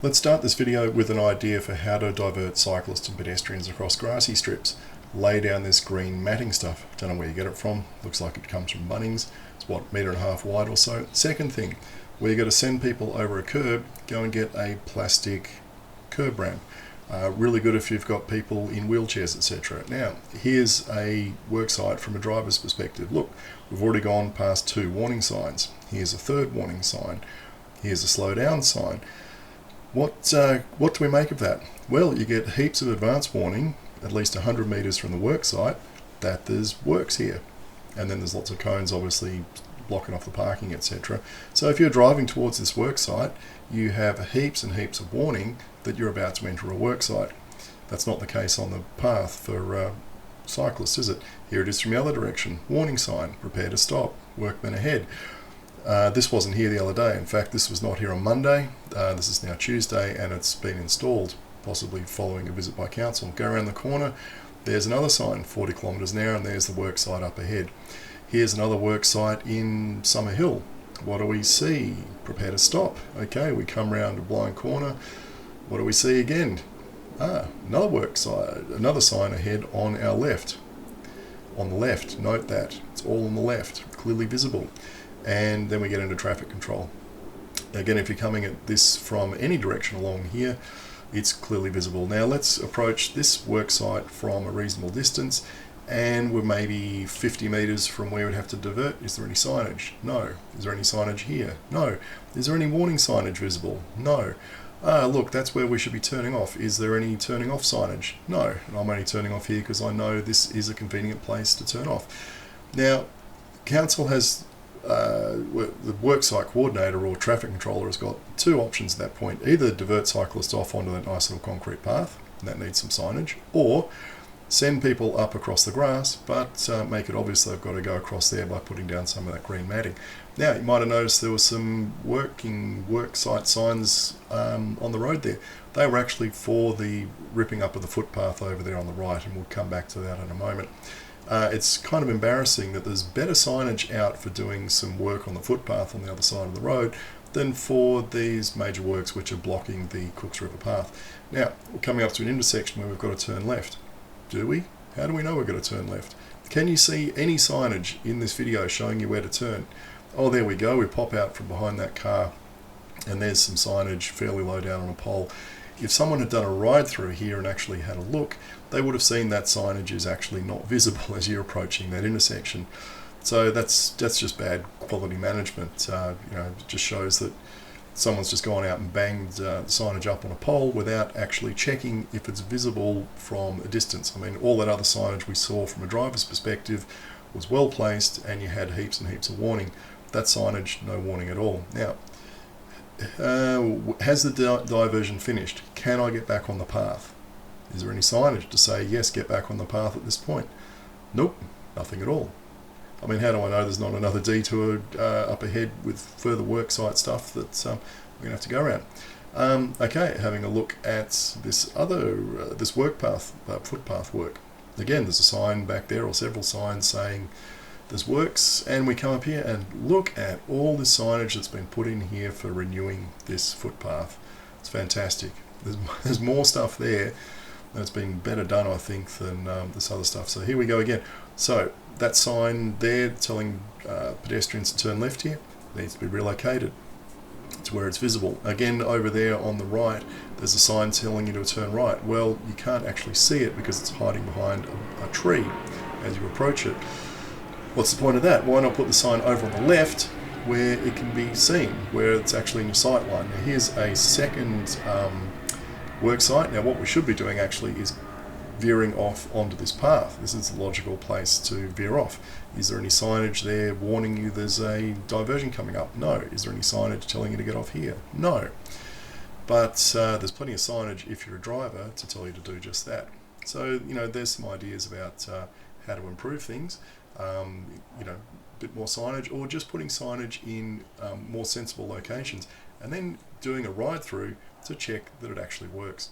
Let's start this video with an idea for how to divert cyclists and pedestrians across grassy strips. Lay down this green matting stuff. Don't know where you get it from. Looks like it comes from Bunnings. It's what, 1.5 metre wide or so. Second thing, where you're going to send people over a curb, go and get a plastic curb ramp. Really good if you've got people in wheelchairs, etc. Now, here's a worksite from a driver's perspective. Look, we've already gone past 2 warning signs. Here's a 3rd warning sign. Here's a slow down sign. What do we make of that? Well, you get heaps of advance warning, at least 100 metres from the work site, that there's works here. And then there's lots of cones, obviously, blocking off the parking, etc. So if you're driving towards this work site, you have heaps and heaps of warning that you're about to enter a work site. That's not the case on the path for cyclists, is it? Here it is from the other direction. Warning sign, prepare to stop, workmen ahead. This wasn't here the other day. In fact, this was not here on Monday. This is now Tuesday, and it's been installed, possibly following a visit by council. Go around the corner, there's another sign, 40 kilometres an hour, and there's the work site up ahead. Here's another work site in Summer Hill. What do we see? Prepare to stop. Okay, we come round a blind corner. What do we see again? Another work site, another sign ahead on our left. On the left, note that. It's all on the left, clearly visible. And then we get into traffic control. Again, if you're coming at this from any direction along here, it's clearly visible. Now let's approach this work site from a reasonable distance, and we're maybe 50 metres from where we'd have to divert. Is there any signage? No. Is there any signage here? No. Is there any warning signage visible? No. Look, that's where we should be turning off. Is there any turning off signage? No. And I'm only turning off here because I know this is a convenient place to turn off. Now, council has the worksite coordinator or traffic controller has got 2 options at that point. Either divert cyclists off onto that nice little concrete path, and that needs some signage, or send people up across the grass, but make it obvious they've got to go across there by putting down some of that green matting. Now, you might have noticed there were some worksite signs on the road there. They were actually for the ripping up of the footpath over there on the right, and we'll come back to that in a moment. It's kind of embarrassing that there's better signage out for doing some work on the footpath on the other side of the road than for these major works which are blocking the Cooks River path. Now, we're coming up to an intersection where we've got to turn left. Do we? How do we know we're going to turn left? Can you see any signage in this video showing you where to turn? Oh, there we go. We pop out from behind that car, and there's some signage fairly low down on a pole. If someone had done a ride through here and actually had a look, they would have seen that signage is actually not visible as you're approaching that intersection. So that's just bad quality management. It just shows that someone's just gone out and banged the signage up on a pole without actually checking if it's visible from a distance. I mean, all that other signage we saw from a driver's perspective was well placed, and you had heaps and heaps of warning. That signage, no warning at all. Now, has the diversion finished? Can I get back on the path? Is there any signage to say, yes, get back on the path at this point? Nope, nothing at all. I mean, how do I know there's not another detour up ahead with further worksite stuff that we're going to have to go around? Okay, having a look at this other, this footpath work. Again, there's a sign back there, or several signs saying there's works, and we come up here and look at all this signage that's been put in here for renewing this footpath. It's fantastic. There's more stuff there that's been better done, I think, than this other stuff. So here we go again. So that sign there telling pedestrians to turn left here needs to be relocated to where it's visible. Again, over there on the right, there's a sign telling you to turn right. Well, you can't actually see it because it's hiding behind a tree as you approach it. What's the point of that? Why not put the sign over on the left where it can be seen, where it's actually in your sight line? Now here's a second work site. Now what we should be doing actually is veering off onto this path. This is the logical place to veer off. Is there any signage there warning you there's a diversion coming up? No. Is there any signage telling you to get off here? No. But there's plenty of signage if you're a driver to tell you to do just that. So, there's some ideas about how to improve things. A bit more signage, or just putting signage in more sensible locations, and then doing a ride through to check that it actually works.